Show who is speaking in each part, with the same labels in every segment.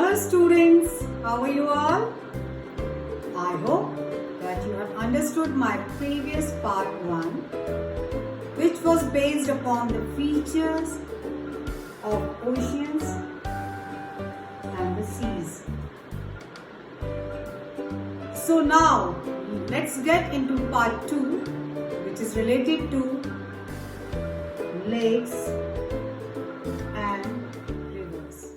Speaker 1: Hello students, how are you all? I hope that you have understood my previous part 1, which was based upon the features of oceans and the seas. So now let's get into part 2, which is related to lakes and rivers.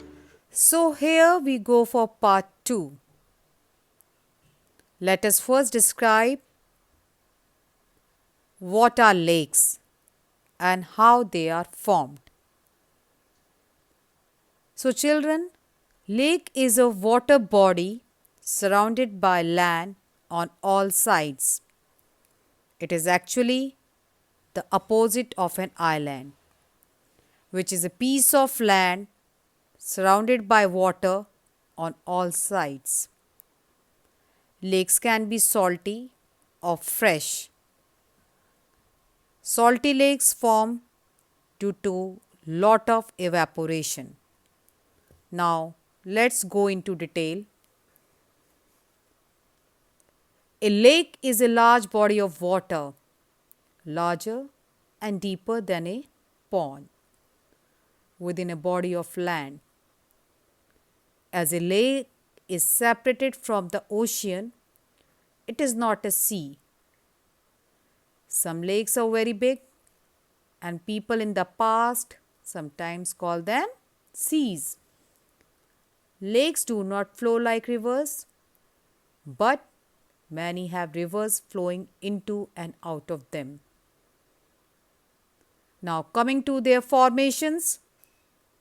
Speaker 2: So here we go for part 2. Let us first describe what are lakes and how they are formed. So children, lake is a water body surrounded by land on all sides. It is actually the opposite of an island, which is a piece of land surrounded by water on all sides. Lakes can be salty or fresh. Salty lakes form due to lot of evaporation. Now let's go into detail. A lake is a large body of water, larger and deeper than a pond within a body of land. As a lake is separated from the ocean, it is not a sea. Some lakes are very big, and people in the past sometimes call them seas. Lakes do not flow like rivers, but many have rivers flowing into and out of them. Now coming to their formations,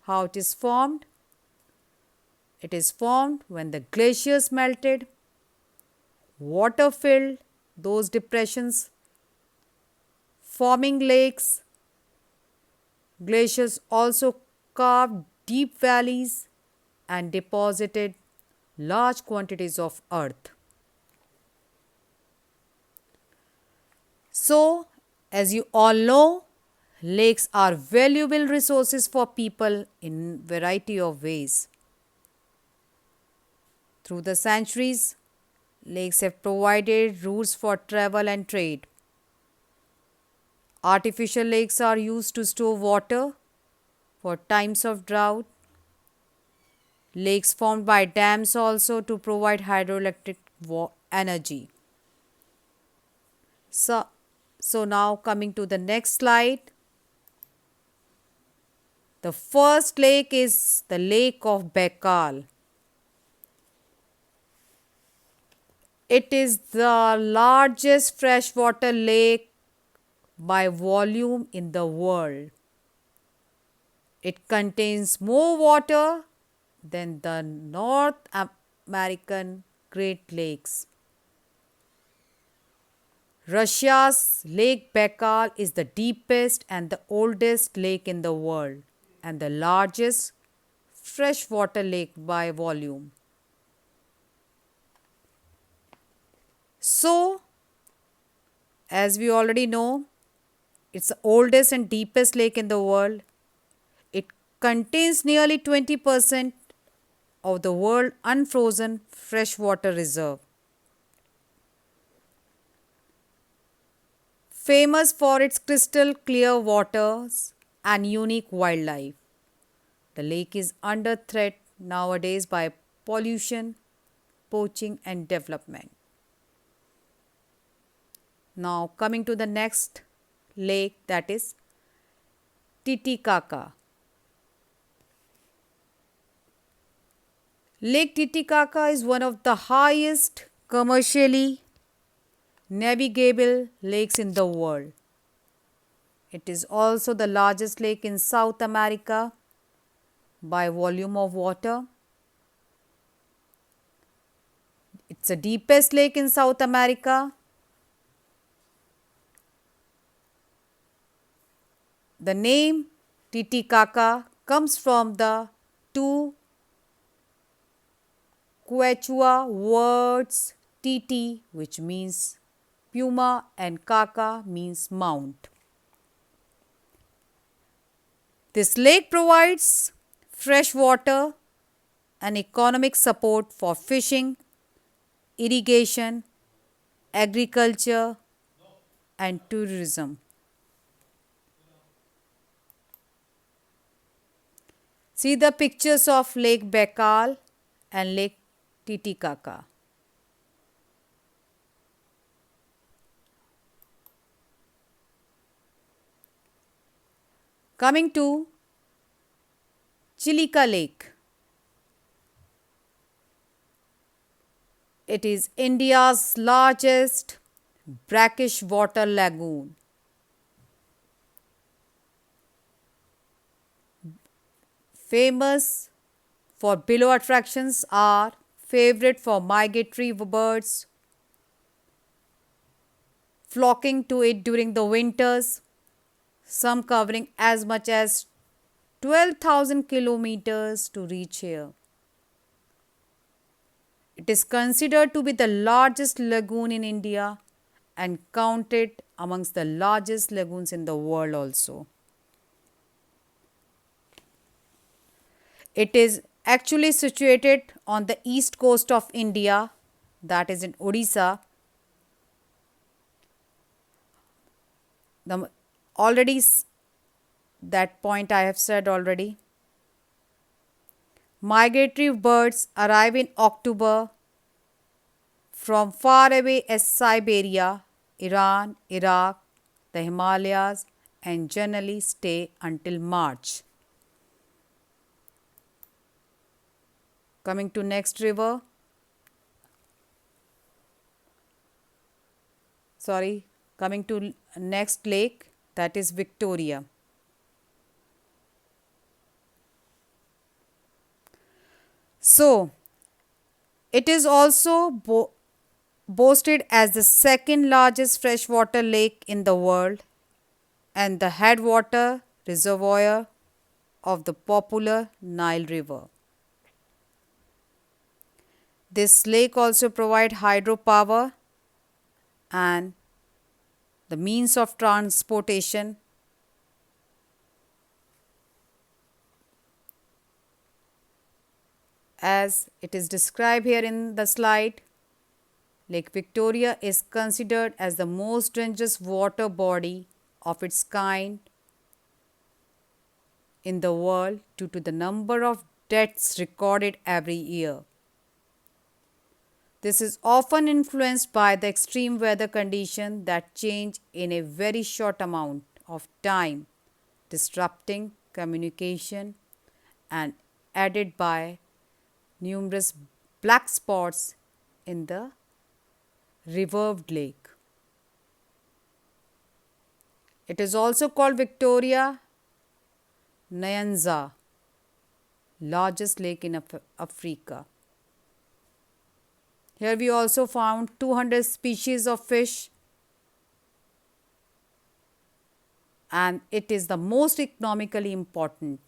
Speaker 2: how it is formed. It is formed when the glaciers melted, water filled those depressions, forming lakes. Glaciers also carved deep valleys and deposited large quantities of earth. So, as you all know, lakes are valuable resources for people in variety of ways. Through the centuries, lakes have provided routes for travel and trade. Artificial lakes are used to store water for times of drought. Lakes formed by dams also to provide hydroelectric energy. So now coming to the next slide. The first lake is the Lake of Baikal. It is the largest freshwater lake by volume in the world. It contains more water than the North American Great Lakes. Russia's Lake Baikal is the deepest and the oldest lake in the world and the largest freshwater lake by volume. So, as we already know, it's the oldest and deepest lake in the world. It contains nearly 20% of the world unfrozen freshwater reserve. Famous for its crystal clear waters and unique wildlife. The lake is under threat nowadays by pollution, poaching and development. Now coming to the next lake, that is Titicaca. Lake Titicaca is one of the highest commercially navigable lakes in the world. It is also the largest lake in South America by volume of water. It's the deepest lake in South America. The name Titicaca comes from the two Quechua words Titi, which means puma, and Caca means mount. This lake provides fresh water an economic support for fishing, irrigation, agriculture, and tourism. See the pictures of Lake Baikal and Lake Titicaca. Coming to Titicaca Lake. It is India's largest brackish water lagoon. Famous for below attractions are favorite for migratory birds flocking to it during the winters, some covering as much as 12,000 kilometers to reach here. It is considered to be the largest lagoon in India and counted amongst the largest lagoons in the world also. It is actually situated on the east coast of India, that is in Odisha. That point I have said already. Migratory birds arrive in October from far away as Siberia, Iran, Iraq, the Himalayas, and generally stay until March. Coming to next river. Coming to next lake, that is Victoria. So, it is also boasted as the second largest freshwater lake in the world and the headwater reservoir of the popular Nile River. This lake also provides hydropower and the means of transportation. As it is described here in the slide, Lake Victoria is considered as the most dangerous water body of its kind in the world due to the number of deaths recorded every year. This is often influenced by the extreme weather conditions that change in a very short amount of time, disrupting communication and added by numerous black spots in the revered lake. It is also called Victoria Nyanza, largest lake in Africa. Here we also found 200 species of fish, and it is the most economically important.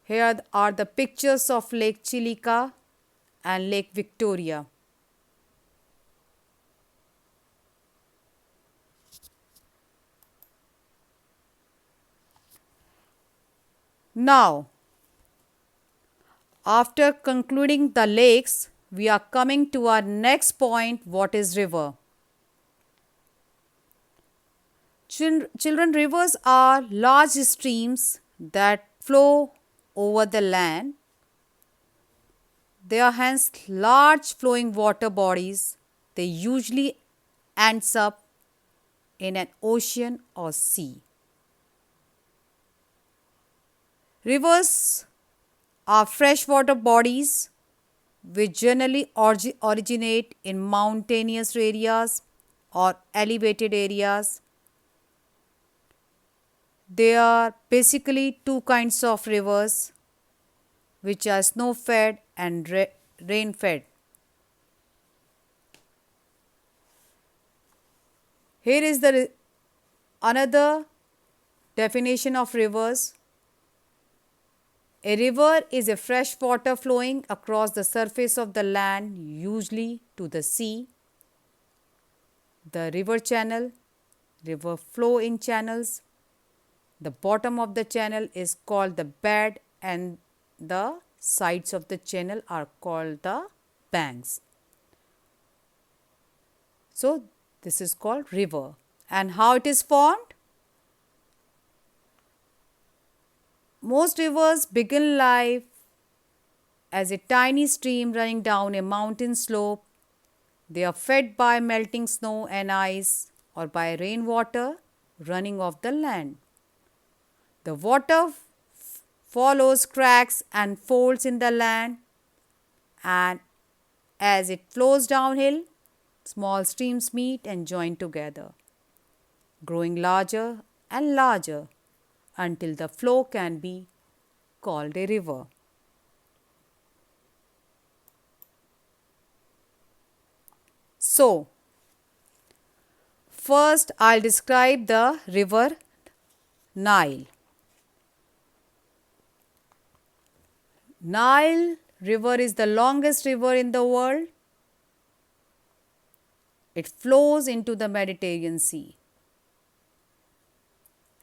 Speaker 2: Here are the pictures of Lake Titicaca and Lake Victoria. Now, after concluding the lakes, we are coming to our next point, what is river. Children, rivers are large streams that flow over the land. They are hence large flowing water bodies. They usually ends up in an ocean or sea. Rivers are freshwater bodies which generally originate in mountainous areas or elevated areas. There are basically two kinds of rivers, which are snow fed and rain fed. Here is the another definition of rivers. A river is a fresh water flowing across the surface of the land, usually to the sea, the river channel, River flow in channels. The bottom of the channel is called the bed and the sides of the channel are called the banks. So this is called river. And how it is formed? Most rivers begin life as a tiny stream running down a mountain slope. They are fed by melting snow and ice or by rainwater running off the land. The water follows cracks and folds in the land, and as it flows downhill, small streams meet and join together, growing larger and larger until the flow can be called a river. So, first I'll describe the river Nile. Nile River is the longest river in the world. It flows into the Mediterranean Sea.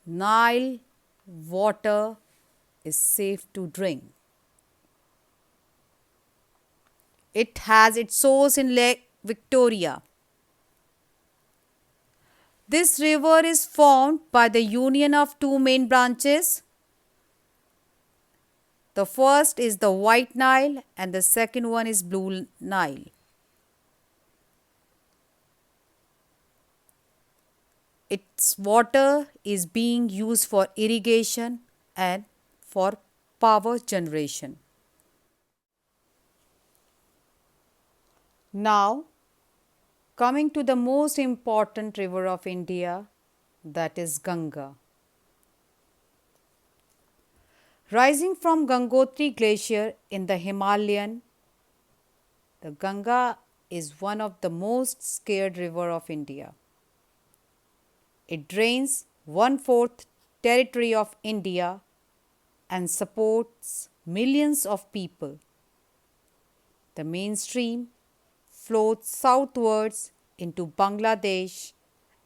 Speaker 2: Nile water is safe to drink. It has its source in Lake Victoria. This river is formed by the union of two main branches. The first is the White Nile and the second one is Blue Nile. Its water is being used for irrigation and for power generation. Now, coming to the most important river of India, that is Ganga. Rising from Gangotri Glacier in the Himalayan, the Ganga is one of the most scared river of India. It drains 1/4 territory of India and supports millions of people. The main stream flows southwards into Bangladesh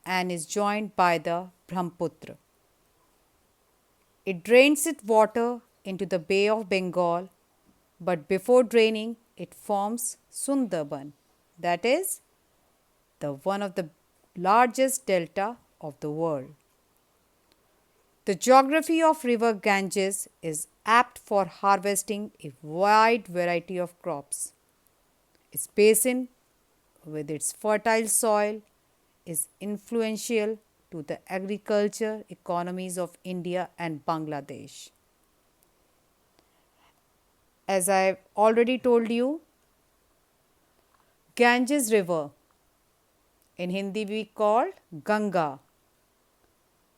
Speaker 2: and is joined by the Brahmaputra. It drains its water into the Bay of Bengal, but before draining, it forms Sundarban, that is, the one of the largest delta of the world. The geography of river Ganges is apt for harvesting a wide variety of crops. Its basin, with its fertile soil, is influential to the agriculture economies of India and Bangladesh. As I already told you, Ganges River, in Hindi we call Ganga,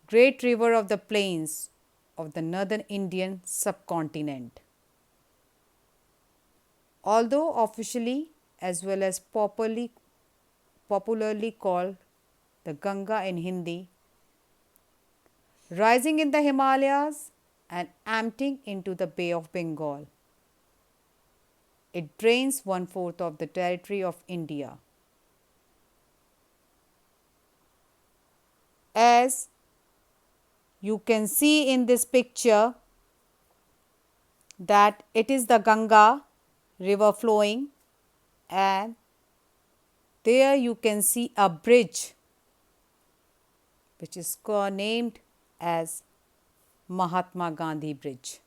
Speaker 2: great river of the plains of the northern Indian subcontinent. Although officially as well as popularly called the Ganga in Hindi, rising in the Himalayas and emptying into the Bay of Bengal. It drains 1/4 of the territory of India. As you can see in this picture that it is the Ganga river flowing, and there you can see a bridge which is named as Mahatma Gandhi Bridge.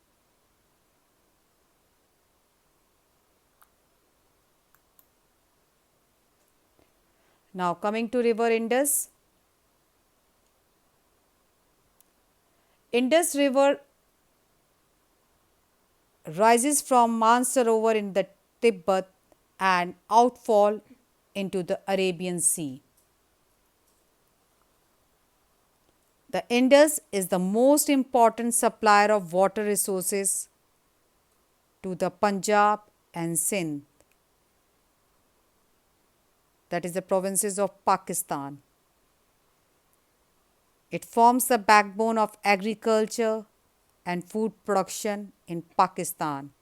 Speaker 2: Now coming to river Indus. Indus River rises from Mansarovar in the Tibet and outfall into the Arabian Sea. The Indus is the most important supplier of water resources to the Punjab and Sindh, that is the provinces of Pakistan. It forms the backbone of agriculture and food production in Pakistan.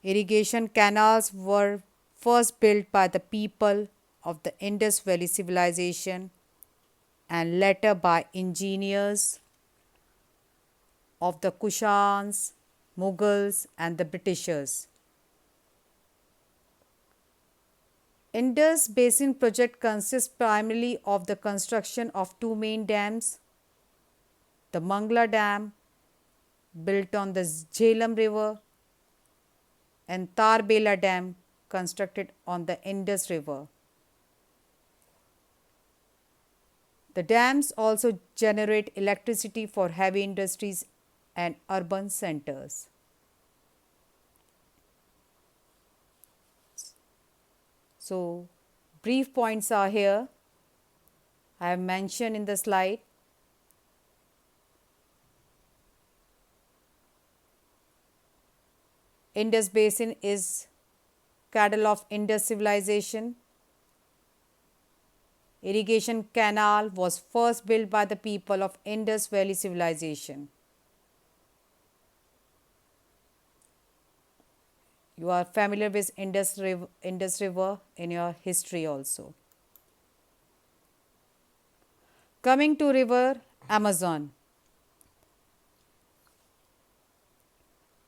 Speaker 2: Irrigation canals were first built by the people of the Indus Valley civilization and later by engineers of the Kushans, Mughals, and the Britishers. Indus Basin project consists primarily of the construction of two main dams, the Mangla Dam built on the Jhelum River and Tarbela Dam constructed on the Indus River. The dams also generate electricity for heavy industries and urban centers. So, brief points are here. I have mentioned in the slide. Indus Basin is cradle of Indus civilization. Irrigation canal was first built by the people of Indus Valley civilization. You are familiar with Indus River in your history also. Coming to river Amazon.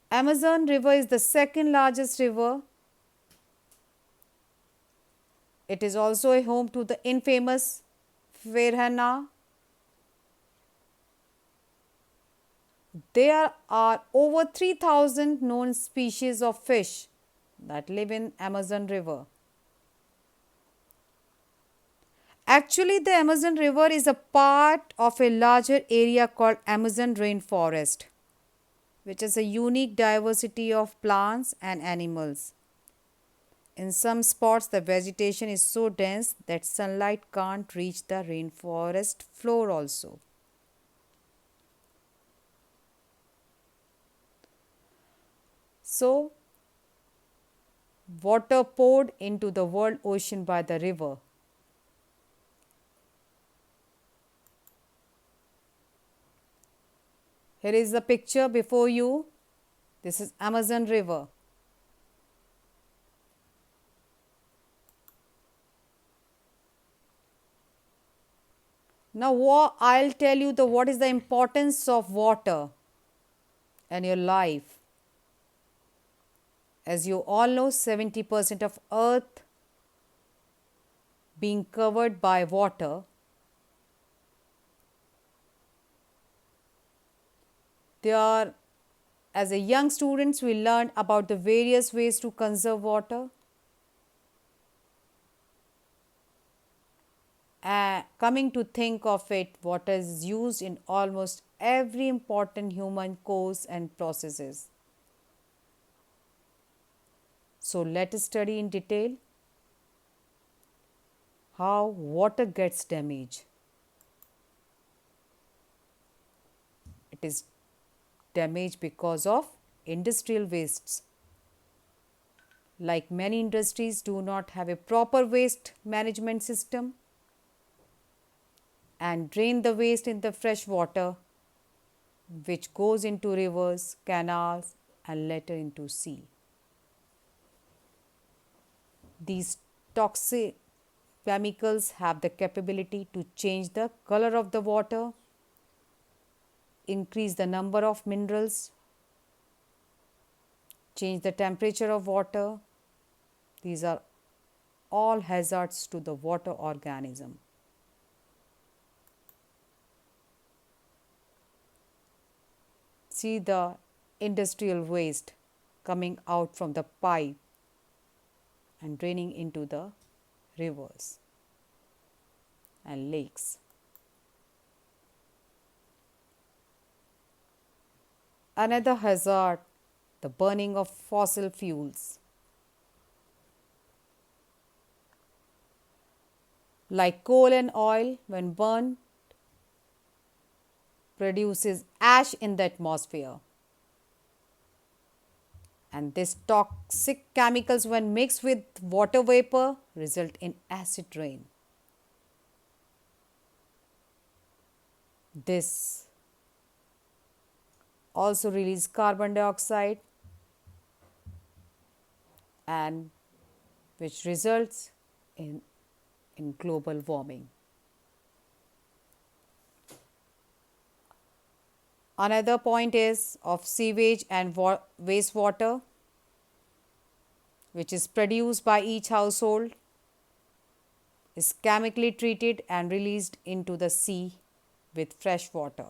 Speaker 2: Amazon River is the second largest river. It is also a home to the infamous Firhana. There are over 3,000 known species of fish that live in Amazon River. Actually, the Amazon River is a part of a larger area called Amazon rainforest, which is a unique diversity of plants and animals. In some spots, the vegetation is so dense that sunlight can't reach the rainforest floor also. So, water poured into the world ocean by the river. Here is the picture before you. This is Amazon River. Now I'll tell you what is the importance of water in your life. As you all know, 70% of earth being covered by water. As a young students, we learn about the various ways to conserve water. Coming to think of it, water is used in almost every important human course and processes. So let us study in detail how water gets damaged. It is damaged because of industrial wastes. Like many industries do not have a proper waste management system and drain the waste in the fresh water which goes into rivers, canals and later into sea. These toxic chemicals have the capability to change the color of the water, increase the number of minerals, change the temperature of water. These are all hazards to the water organism. See the industrial waste coming out from the pipe and draining into the rivers and lakes. Another hazard, the burning of fossil fuels. Like coal and oil, when burned, produces ash in the atmosphere. And these toxic chemicals, when mixed with water vapor, result in acid rain. This also release carbon dioxide and which results in in global warming. Another point is of sewage and wastewater, which is produced by each household, is chemically treated and released into the sea with fresh water.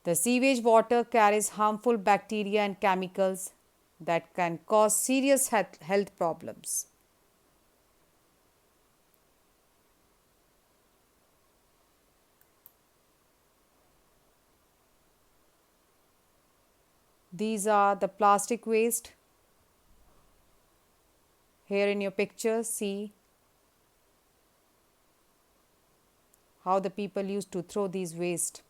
Speaker 2: The sewage water carries harmful bacteria and chemicals that can cause serious health problems. These are the plastic waste. Here in your picture, see how the people used to throw these waste.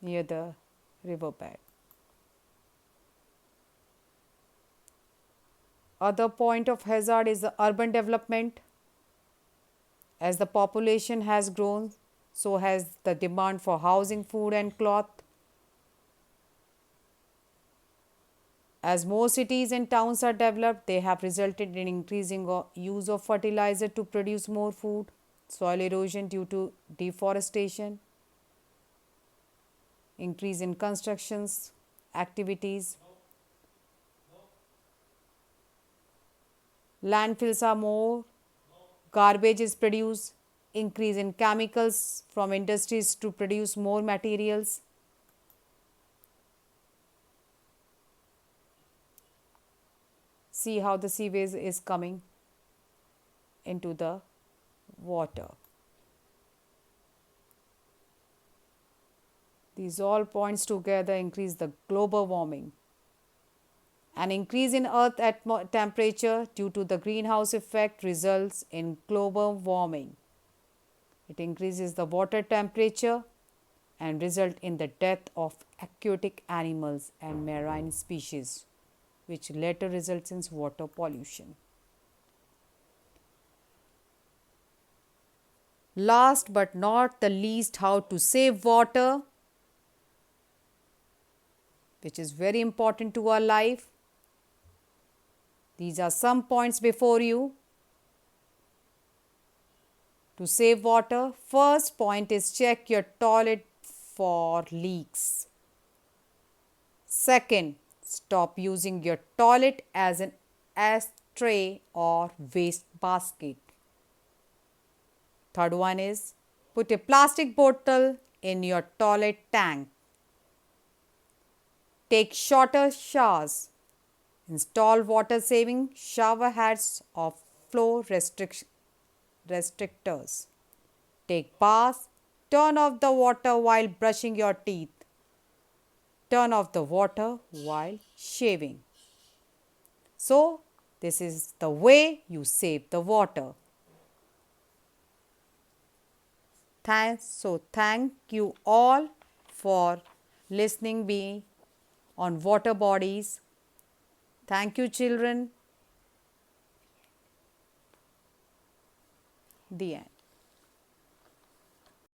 Speaker 2: Near the riverbed. Other point of hazard is the urban development. As the population has grown, so has the demand for housing, food and cloth. As more cities and towns are developed, they have resulted in increasing use of fertilizer to produce more food, soil erosion due to deforestation, increase in constructions activities. Landfills are more, garbage is produced, increase in chemicals from industries to produce more materials. See how the sewage is coming into the water. These all points together increase the global warming. An increase in earth temperature due to the greenhouse effect results in global warming. It increases the water temperature and result in the death of aquatic animals and marine species, which later results in water pollution. Last but not the least, how to save water, which is very important to our life. These are some points before you to save water. First point is check your toilet for leaks. Second, stop using your toilet as an ashtray or waste basket. Third one is put a plastic bottle in your toilet tank. Take shorter showers. Install water saving shower heads or flow restrictors. Take baths. Turn off the water while brushing your teeth. Turn off the water while shaving. So, this is the way you save the water. Thank you all for listening me on water bodies. Thank you, children. The end.